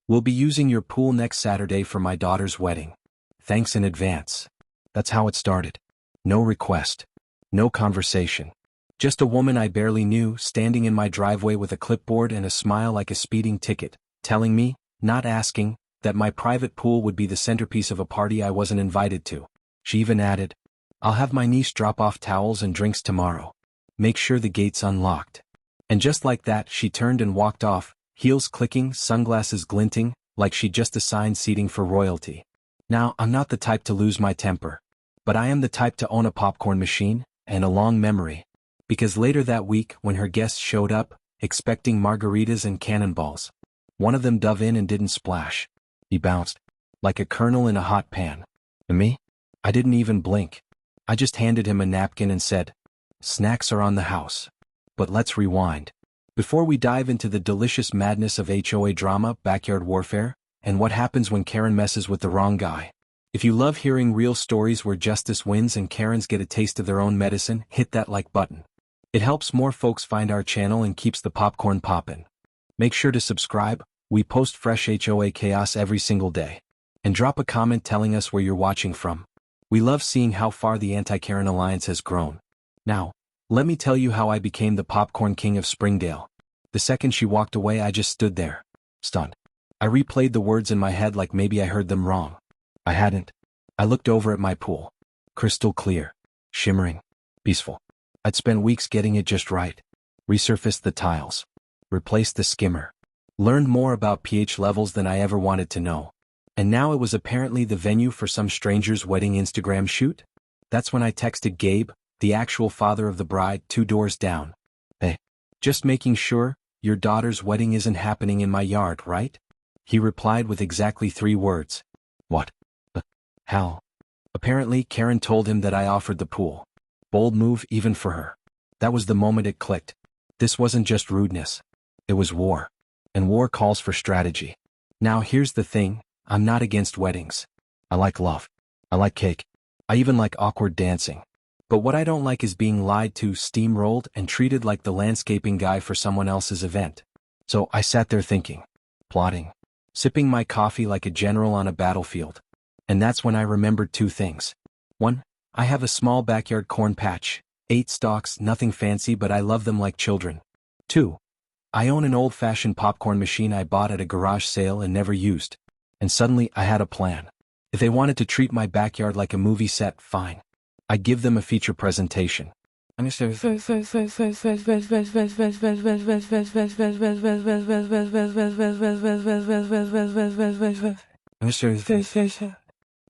We'll be using your pool next Saturday for my daughter's wedding. Thanks in advance. That's how it started. No request. No conversation. Just a woman I barely knew standing in my driveway with a clipboard and a smile like a speeding ticket, telling me, not asking, that my private pool would be the centerpiece of a party I wasn't invited to. She even added, "I'll have my niece drop off towels and drinks tomorrow. Make sure the gate's unlocked." And just like that, she turned and walked off, heels clicking, sunglasses glinting, like she'd just assigned seating for royalty. Now, I'm not the type to lose my temper. But I am the type to own a popcorn machine, and a long memory. Because later that week, when her guests showed up, expecting margaritas and cannonballs, one of them dove in and didn't splash. He bounced, like a kernel in a hot pan. And me? I didn't even blink. I just handed him a napkin and said, "Snacks are on the house." But let's rewind. Before we dive into the delicious madness of HOA drama, backyard warfare, and what happens when Karen messes with the wrong guy. If you love hearing real stories where justice wins and Karens get a taste of their own medicine, hit that like button. It helps more folks find our channel and keeps the popcorn poppin'. Make sure to subscribe. We post fresh HOA chaos every single day. And drop a comment telling us where you're watching from. We love seeing how far the Anti-Karen Alliance has grown. Now, let me tell you how I became the popcorn king of Springdale. The second she walked away, I just stood there, stunned. I replayed the words in my head like maybe I heard them wrong. I hadn't. I looked over at my pool. Crystal clear. Shimmering. Peaceful. I'd spent weeks getting it just right. Resurfaced the tiles. Replaced the skimmer. Learned more about pH levels than I ever wanted to know. And now it was apparently the venue for some stranger's wedding Instagram shoot? That's when I texted Gabe, the actual father of the bride, 2 doors down. "Hey, just making sure, your daughter's wedding isn't happening in my yard, right?" He replied with exactly 3 words. "What? Hell." Apparently, Karen told him that I offered the pool. Bold move even for her. That was the moment it clicked. This wasn't just rudeness. It was war. And war calls for strategy. Now here's the thing, I'm not against weddings. I like love. I like cake. I even like awkward dancing. But what I don't like is being lied to, steamrolled, and treated like the landscaping guy for someone else's event. So I sat there thinking, plotting, sipping my coffee like a general on a battlefield. And that's when I remembered 2 things. 1, I have a small backyard corn patch, 8 stalks, nothing fancy, but I love them like children. 2, I own an old-fashioned popcorn machine I bought at a garage sale and never used. And suddenly I had a plan. If they wanted to treat my backyard like a movie set, fine. I'd give them a feature presentation.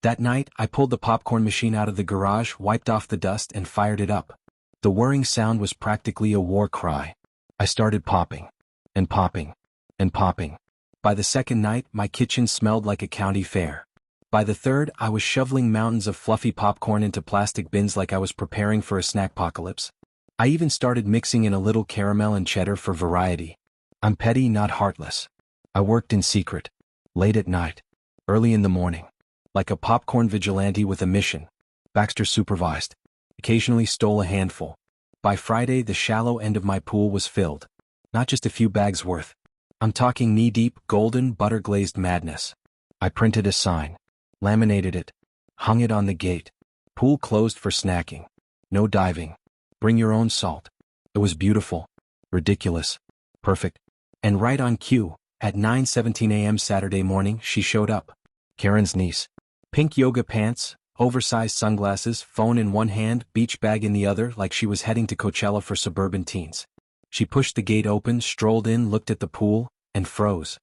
That night, I pulled the popcorn machine out of the garage, wiped off the dust, and fired it up. The whirring sound was practically a war cry. I started popping. And popping. And popping. By the second night, my kitchen smelled like a county fair. By the third, I was shoveling mountains of fluffy popcorn into plastic bins like I was preparing for a snackpocalypse. I even started mixing in a little caramel and cheddar for variety. I'm petty, not heartless. I worked in secret. Late at night. Early in the morning. Like a popcorn vigilante with a mission. Baxter supervised. Occasionally stole a handful. By Friday, the shallow end of my pool was filled. Not just a few bags worth. I'm talking knee-deep, golden, butter-glazed madness. I printed a sign. Laminated it. Hung it on the gate. Pool closed for snacking. No diving. Bring your own salt. It was beautiful. Ridiculous. Perfect. And right on cue, at 9:17 a.m. Saturday morning, she showed up. Karen's niece. Pink yoga pants, oversized sunglasses, phone in one hand, beach bag in the other, like she was heading to Coachella for suburban teens. She pushed the gate open, strolled in, looked at the pool, and froze.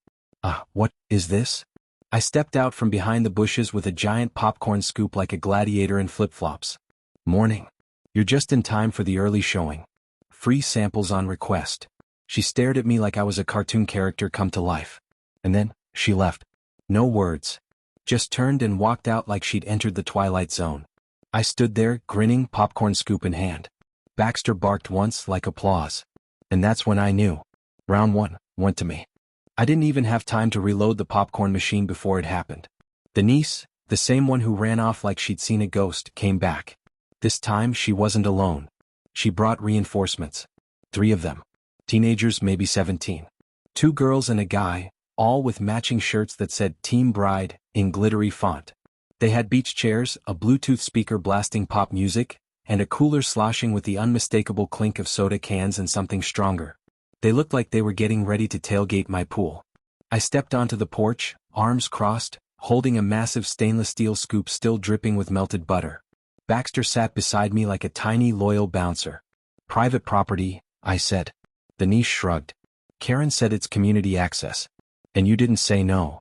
What is this? I stepped out from behind the bushes with a giant popcorn scoop like a gladiator in flip-flops. Morning. You're just in time for the early showing. Free samples on request. She stared at me like I was a cartoon character come to life. And then, she left. No words. Just turned and walked out like she'd entered the twilight zone. I stood there, grinning, popcorn scoop in hand. Baxter barked once, like applause. And that's when I knew. Round 1 went to me. I didn't even have time to reload the popcorn machine before it happened. The niece, the same one who ran off like she'd seen a ghost, came back. This time she wasn't alone. She brought reinforcements. 3 of them. Teenagers, maybe 17. 2 girls and a guy, all with matching shirts that said Team Bride in glittery font. They had beach chairs, a Bluetooth speaker blasting pop music, and a cooler sloshing with the unmistakable clink of soda cans and something stronger. They looked like they were getting ready to tailgate my pool. I stepped onto the porch, arms crossed, holding a massive stainless steel scoop still dripping with melted butter. Baxter sat beside me like a tiny loyal bouncer. "Private property," I said. The niece shrugged. "Karen said it's community access. And you didn't say no."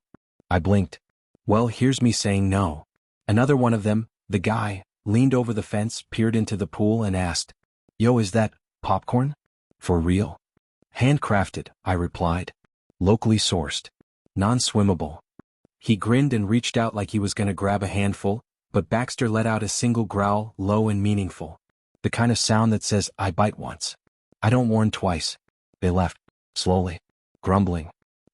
I blinked. Well, here's me saying no. Another one of them, the guy, leaned over the fence, peered into the pool and asked, "Yo, is that popcorn? For real?" "Handcrafted," I replied. "Locally sourced. Non-swimmable." He grinned and reached out like he was gonna grab a handful, but Baxter let out a single growl, low and meaningful. The kind of sound that says, "I bite once. I don't warn twice." They left, slowly, grumbling.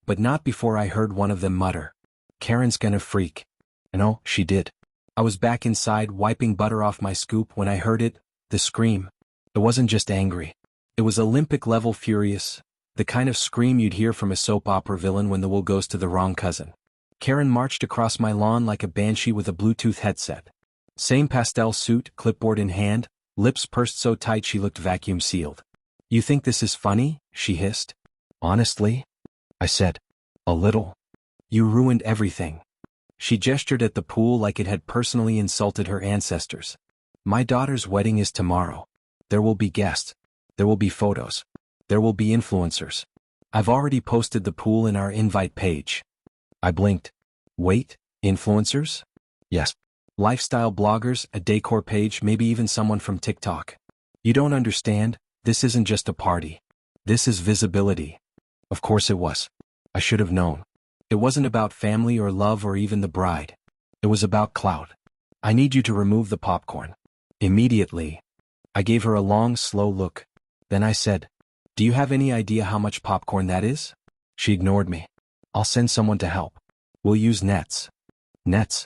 But not before I heard one of them mutter, "Karen's gonna freak." And oh, she did. I was back inside wiping butter off my scoop when I heard it, the scream. It wasn't just angry. It was Olympic-level furious, the kind of scream you'd hear from a soap opera villain when the wool goes to the wrong cousin. Karen marched across my lawn like a banshee with a Bluetooth headset. Same pastel suit, clipboard in hand, lips pursed so tight she looked vacuum-sealed. "You think this is funny?" she hissed. "Honestly?" I said. "A little. You ruined everything." She gestured at the pool like it had personally insulted her ancestors. "My daughter's wedding is tomorrow. There will be guests. There will be photos. There will be influencers. I've already posted the pool in our invite page." I blinked. "Wait, influencers?" "Yes. Lifestyle bloggers, a decor page, maybe even someone from TikTok." "You don't understand, this isn't just a party. This is visibility." Of course it was. I should have known. It wasn't about family or love or even the bride. It was about clout. "I need you to remove the popcorn. Immediately." I gave her a long, slow look. Then I said, "Do you have any idea how much popcorn that is?" She ignored me. "I'll send someone to help. We'll use nets." "Nets?"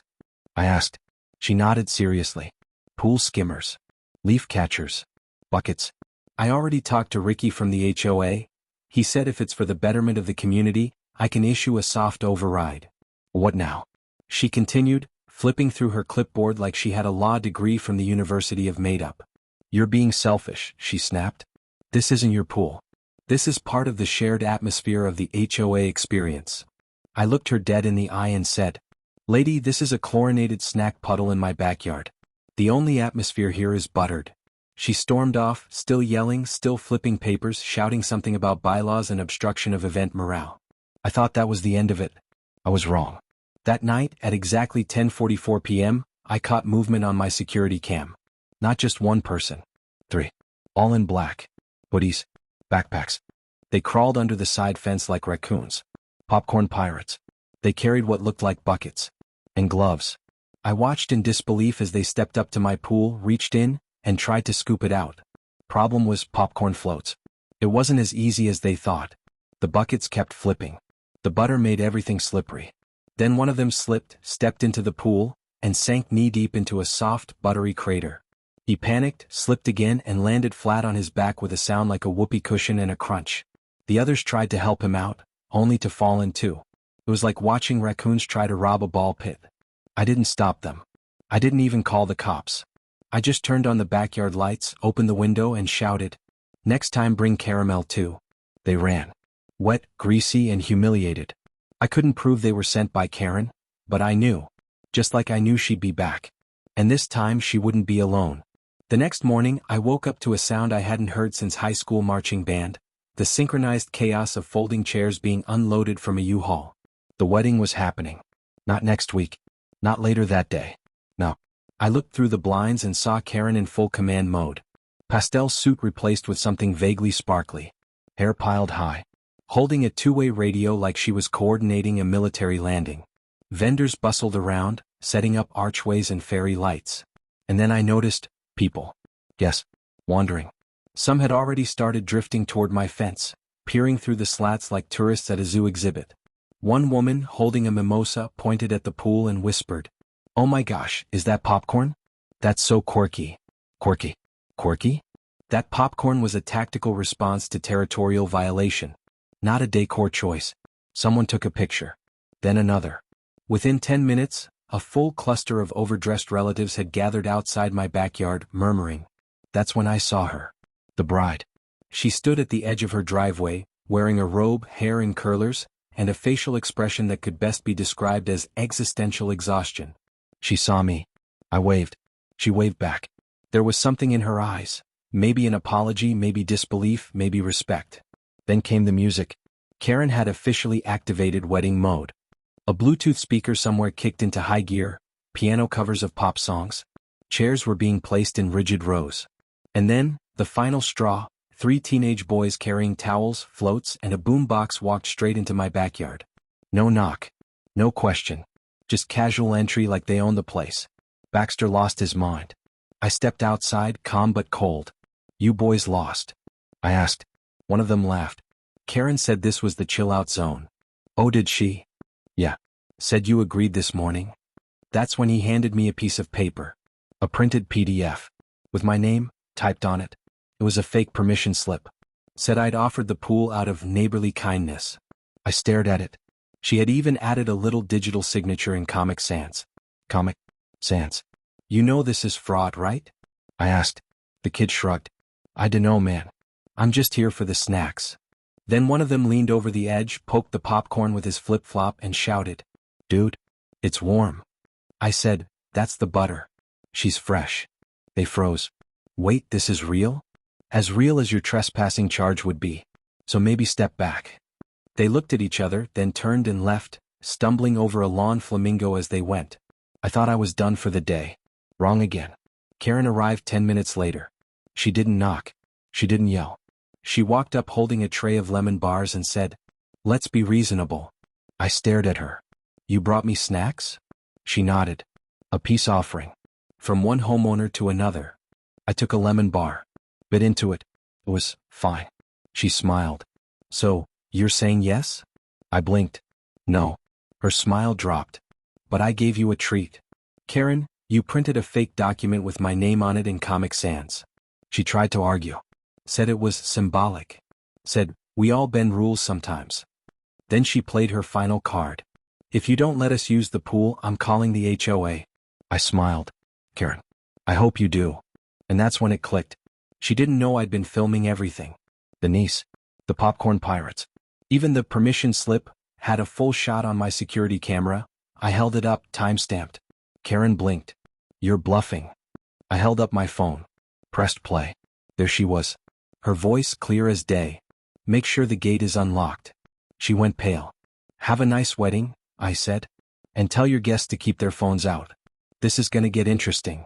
I asked. She nodded seriously. "Pool skimmers. Leaf catchers. Buckets. I already talked to Ricky from the HOA. He said if it's for the betterment of the community, I can issue a soft override." "What now?" she continued, flipping through her clipboard like she had a law degree from the University of Made-up. "You're being selfish," she snapped. "This isn't your pool. This is part of the shared atmosphere of the HOA experience." I looked her dead in the eye and said, "Lady, this is a chlorinated snack puddle in my backyard. The only atmosphere here is buttered." She stormed off, still yelling, still flipping papers, shouting something about bylaws and obstruction of event morale. I thought that was the end of it. I was wrong. That night, at exactly 10:44 p.m., I caught movement on my security cam. Not just one person. 3. All in black. Hoodies. Backpacks. They crawled under the side fence like raccoons. Popcorn pirates. They carried what looked like buckets. And gloves. I watched in disbelief as they stepped up to my pool, reached in, and tried to scoop it out. Problem was popcorn floats. It wasn't as easy as they thought. The buckets kept flipping. The butter made everything slippery. Then one of them slipped, stepped into the pool, and sank knee-deep into a soft, buttery crater. He panicked, slipped again, and landed flat on his back with a sound like a whoopee cushion and a crunch. The others tried to help him out, only to fall in too. It was like watching raccoons try to rob a ball pit. I didn't stop them. I didn't even call the cops. I just turned on the backyard lights, opened the window, and shouted, "Next time bring caramel too." They ran. Wet, greasy, and humiliated. I couldn't prove they were sent by Karen, but I knew. Just like I knew she'd be back. And this time she wouldn't be alone. The next morning, I woke up to a sound I hadn't heard since high school marching band, the synchronized chaos of folding chairs being unloaded from a U-Haul. The wedding was happening. Not next week. Not later that day. No. I looked through the blinds and saw Karen in full command mode. Pastel suit replaced with something vaguely sparkly. Hair piled high. Holding a two-way radio like she was coordinating a military landing. Vendors bustled around, setting up archways and fairy lights. And then I noticed, people. Yes, wandering. Some had already started drifting toward my fence, peering through the slats like tourists at a zoo exhibit. One woman, holding a mimosa, pointed at the pool and whispered, "Oh my gosh, is that popcorn? That's so quirky." Quirky. Quirky? That popcorn was a tactical response to territorial violation. Not a decor choice. Someone took a picture. Then another. Within 10 minutes, a full cluster of overdressed relatives had gathered outside my backyard, murmuring. That's when I saw her. The bride. She stood at the edge of her driveway, wearing a robe, hair in curlers, and a facial expression that could best be described as existential exhaustion. She saw me. I waved. She waved back. There was something in her eyes. Maybe an apology, maybe disbelief, maybe respect. Then came the music. Karen had officially activated wedding mode. A Bluetooth speaker somewhere kicked into high gear, piano covers of pop songs. Chairs were being placed in rigid rows. And then, the final straw, 3 teenage boys carrying towels, floats, and a boombox walked straight into my backyard. No knock. No question. Just casual entry like they owned the place. Baxter lost his mind. I stepped outside, calm but cold. You boys lost? I asked. One of them laughed. Karen said this was the chill-out zone. Oh, did she? Yeah. Said you agreed this morning? That's when he handed me a piece of paper. A printed PDF. With my name, typed on it. It was a fake permission slip. Said I'd offered the pool out of neighborly kindness. I stared at it. She had even added a little digital signature in Comic Sans. Comic Sans. You know this is fraud, right? I asked. The kid shrugged. I dunno, man. I'm just here for the snacks. Then one of them leaned over the edge, poked the popcorn with his flip-flop and shouted, Dude, it's warm. I said, that's the butter. She's fresh. They froze. Wait, this is real? As real as your trespassing charge would be. So maybe step back. They looked at each other, then turned and left, stumbling over a lawn flamingo as they went. I thought I was done for the day. Wrong again. Karen arrived 10 minutes later. She didn't knock. She didn't yell. She walked up holding a tray of lemon bars and said, Let's be reasonable. I stared at her. You brought me snacks? She nodded. A peace offering. From one homeowner to another. I took a lemon bar. Bit into it. It was fine. She smiled. So, you're saying yes? I blinked. No. Her smile dropped. But I gave you a treat. Karen, you printed a fake document with my name on it in Comic Sans. She tried to argue. Said it was symbolic. Said, we all bend rules sometimes. Then she played her final card. If you don't let us use the pool, I'm calling the HOA. I smiled. Karen, I hope you do. And that's when it clicked. She didn't know I'd been filming everything. The niece. The popcorn pirates. Even the permission slip had a full shot on my security camera. I held it up, time-stamped. Karen blinked. You're bluffing. I held up my phone. Pressed play. There she was. Her voice clear as day. Make sure the gate is unlocked. She went pale. Have a nice wedding, I said. And tell your guests to keep their phones out. This is gonna get interesting.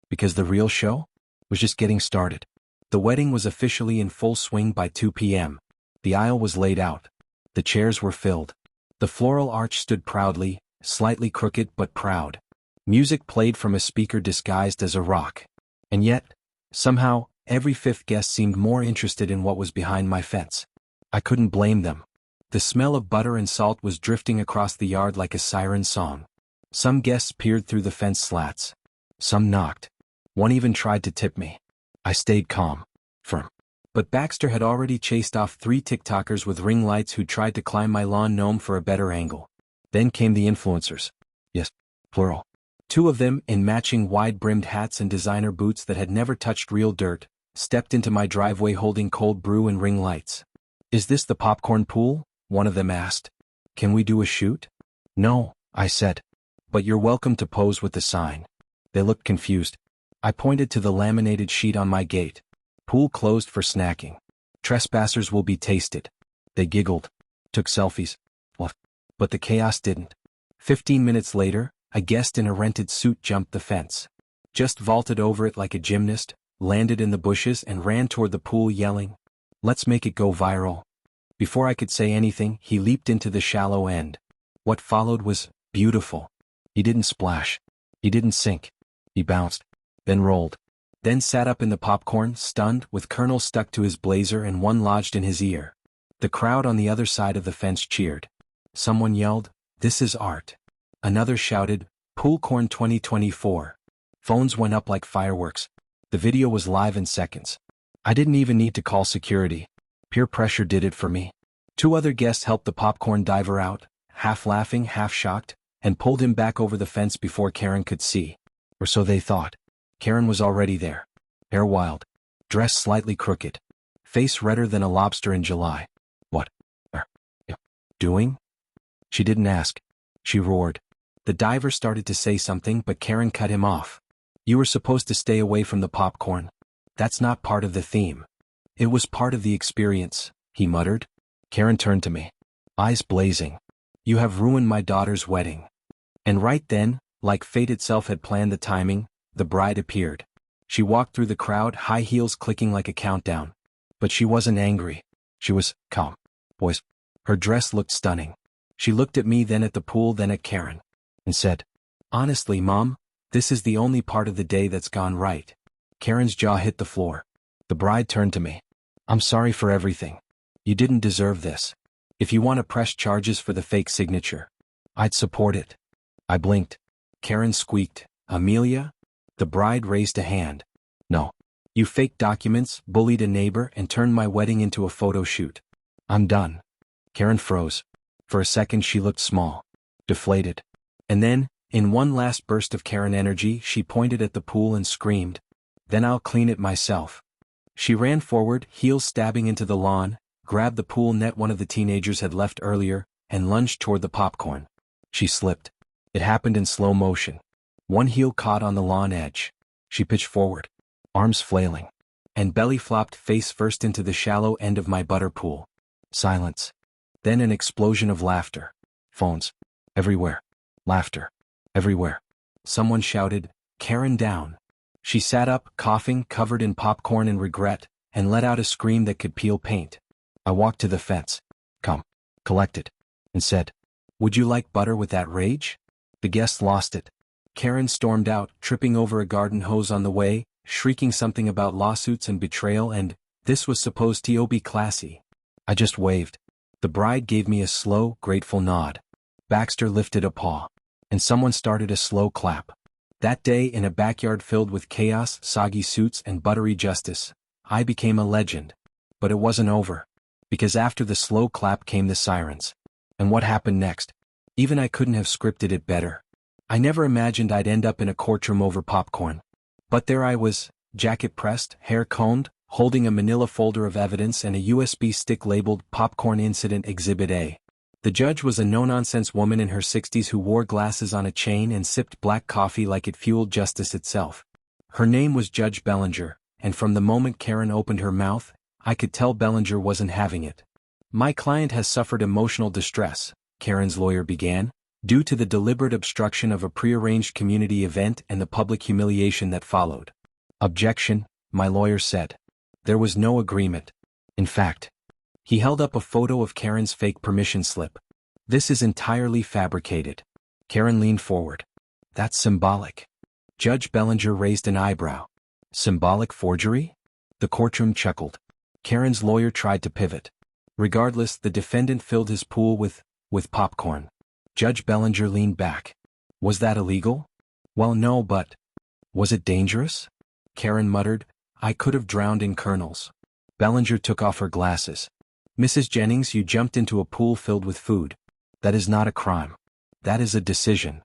Because the real show was just getting started. The wedding was officially in full swing by 2 p.m. The aisle was laid out. The chairs were filled. The floral arch stood proudly, slightly crooked but proud. Music played from a speaker disguised as a rock. And yet, somehow, every fifth guest seemed more interested in what was behind my fence. I couldn't blame them. The smell of butter and salt was drifting across the yard like a siren song. Some guests peered through the fence slats. Some knocked. One even tried to tip me. I stayed calm, firm. But Baxter had already chased off 3 TikTokers with ring lights who tried to climb my lawn gnome for a better angle. Then came the influencers. Yes, plural. 2 of them, in matching wide-brimmed hats and designer boots that had never touched real dirt, stepped into my driveway holding cold brew and ring lights. Is this the popcorn pool? One of them asked. Can we do a shoot? No, I said. But you're welcome to pose with the sign. They looked confused. I pointed to the laminated sheet on my gate. Pool closed for snacking. Trespassers will be tasted. They giggled. Took selfies. But the chaos didn't. 15 minutes later, a guest in a rented suit jumped the fence. Just vaulted over it like a gymnast, landed in the bushes and ran toward the pool yelling, Let's make it go viral. Before I could say anything, he leaped into the shallow end. What followed was beautiful. He didn't splash. He didn't sink. He bounced. Then rolled. Then sat up in the popcorn, stunned, with kernels stuck to his blazer and one lodged in his ear. The crowd on the other side of the fence cheered. Someone yelled, This is art. Another shouted, Poolcorn 2024. Phones went up like fireworks. The video was live in seconds. I didn't even need to call security. Peer pressure did it for me. Two other guests helped the popcorn diver out, half laughing, half shocked, and pulled him back over the fence before Karen could see. Or so they thought. Karen was already there. Hair wild. Dress slightly crooked. Face redder than a lobster in July. What are you doing? She didn't ask. She roared. The diver started to say something, but Karen cut him off. You were supposed to stay away from the popcorn. That's not part of the theme. It was part of the experience, he muttered. Karen turned to me. Eyes blazing. You have ruined my daughter's wedding. And right then, like fate itself had planned the timing, the bride appeared. She walked through the crowd, high heels clicking like a countdown. But she wasn't angry. She was calm. Boys. Her dress looked stunning. She looked at me, then at the pool, then at Karen. And said, honestly, Mom, this is the only part of the day that's gone right. Karen's jaw hit the floor. The bride turned to me. I'm sorry for everything. You didn't deserve this. If you want to press charges for the fake signature, I'd support it. I blinked. Karen squeaked, Amelia? The bride raised a hand. No. You faked documents, bullied a neighbor, and turned my wedding into a photo shoot. I'm done. Karen froze. For a second she looked small. Deflated. And then, in one last burst of Karen energy, she pointed at the pool and screamed, then I'll clean it myself. She ran forward, heels stabbing into the lawn, grabbed the pool net one of the teenagers had left earlier, and lunged toward the popcorn. She slipped. It happened in slow motion. One heel caught on the lawn edge. She pitched forward, arms flailing, and belly flopped face first into the shallow end of my butter pool. Silence. Then an explosion of laughter. Phones. Everywhere. Laughter. Everywhere. Someone shouted, Karen down. She sat up, coughing, covered in popcorn and regret, and let out a scream that could peel paint. I walked to the fence. Calm. Collected. And said, would you like butter with that rage? The guests lost it. Karen stormed out, tripping over a garden hose on the way, shrieking something about lawsuits and betrayal, and this was supposed to be classy. I just waved. The bride gave me a slow, grateful nod. Baxter lifted a paw. And someone started a slow clap. That day, in a backyard filled with chaos, soggy suits, and buttery justice, I became a legend. But it wasn't over. Because after the slow clap came the sirens. And what happened next? Even I couldn't have scripted it better. I never imagined I'd end up in a courtroom over popcorn. But there I was, jacket pressed, hair combed, holding a manila folder of evidence and a USB stick labeled Popcorn Incident Exhibit A. The judge was a no-nonsense woman in her 60s who wore glasses on a chain and sipped black coffee like it fueled justice itself. Her name was Judge Bellinger, and from the moment Karen opened her mouth, I could tell Bellinger wasn't having it. My client has suffered emotional distress, Karen's lawyer began, due to the deliberate obstruction of a prearranged community event and the public humiliation that followed. Objection, my lawyer said. There was no agreement. In fact, he held up a photo of Karen's fake permission slip. This is entirely fabricated. Karen leaned forward. That's symbolic. Judge Bellinger raised an eyebrow. Symbolic forgery? The courtroom chuckled. Karen's lawyer tried to pivot. Regardless, the defendant filled his pool with popcorn. Judge Bellinger leaned back. Was that illegal? Well, no, but was it dangerous? Karen muttered, I could have drowned in kernels. Bellinger took off her glasses. Mrs. Jennings, you jumped into a pool filled with food. That is not a crime. That is a decision.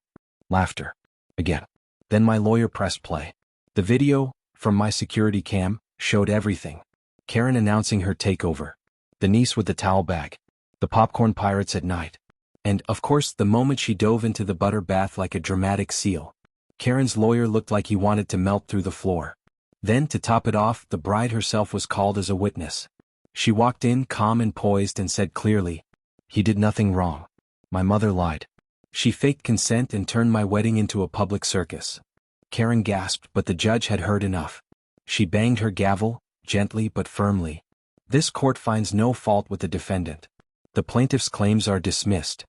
Laughter. Again. Then my lawyer pressed play. The video, from my security cam, showed everything. Karen announcing her takeover. The niece with the towel bag. The popcorn pirates at night. And, of course, the moment she dove into the butter bath like a dramatic seal. Karen's lawyer looked like he wanted to melt through the floor. Then, to top it off, the bride herself was called as a witness. She walked in calm and poised and said clearly, he did nothing wrong. My mother lied. She faked consent and turned my wedding into a public circus. Karen gasped, but the judge had heard enough. She banged her gavel, gently but firmly. This court finds no fault with the defendant. The plaintiff's claims are dismissed.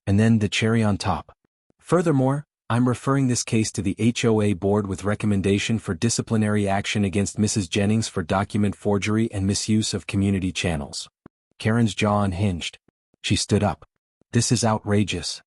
And then the cherry on top. Furthermore, I'm referring this case to the HOA board with recommendation for disciplinary action against Mrs. Jennings for document forgery and misuse of community channels. Karen's jaw unhinged. She stood up. This is outrageous.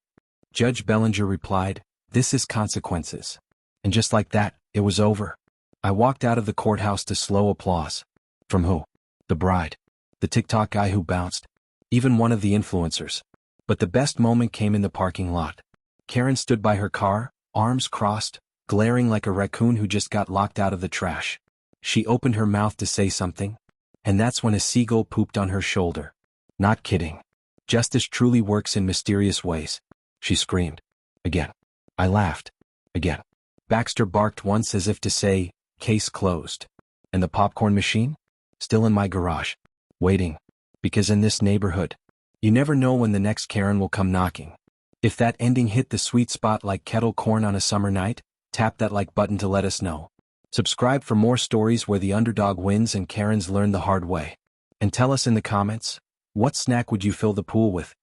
Judge Bellinger replied, this is consequences. And just like that, it was over. I walked out of the courthouse to slow applause. From who? The bride. The TikTok guy who bounced. even one of the influencers. But the best moment came in the parking lot. Karen stood by her car, arms crossed, glaring like a raccoon who just got locked out of the trash. She opened her mouth to say something, and that's when a seagull pooped on her shoulder. Not kidding. Justice truly works in mysterious ways. She screamed. Again. I laughed. Again. Baxter barked once as if to say, case closed. And the popcorn machine? Still in my garage. Waiting. Because in this neighborhood, you never know when the next Karen will come knocking. If that ending hit the sweet spot like kettle corn on a summer night, tap that like button to let us know. Subscribe for more stories where the underdog wins and Karens learn the hard way. And tell us in the comments, what snack would you fill the pool with?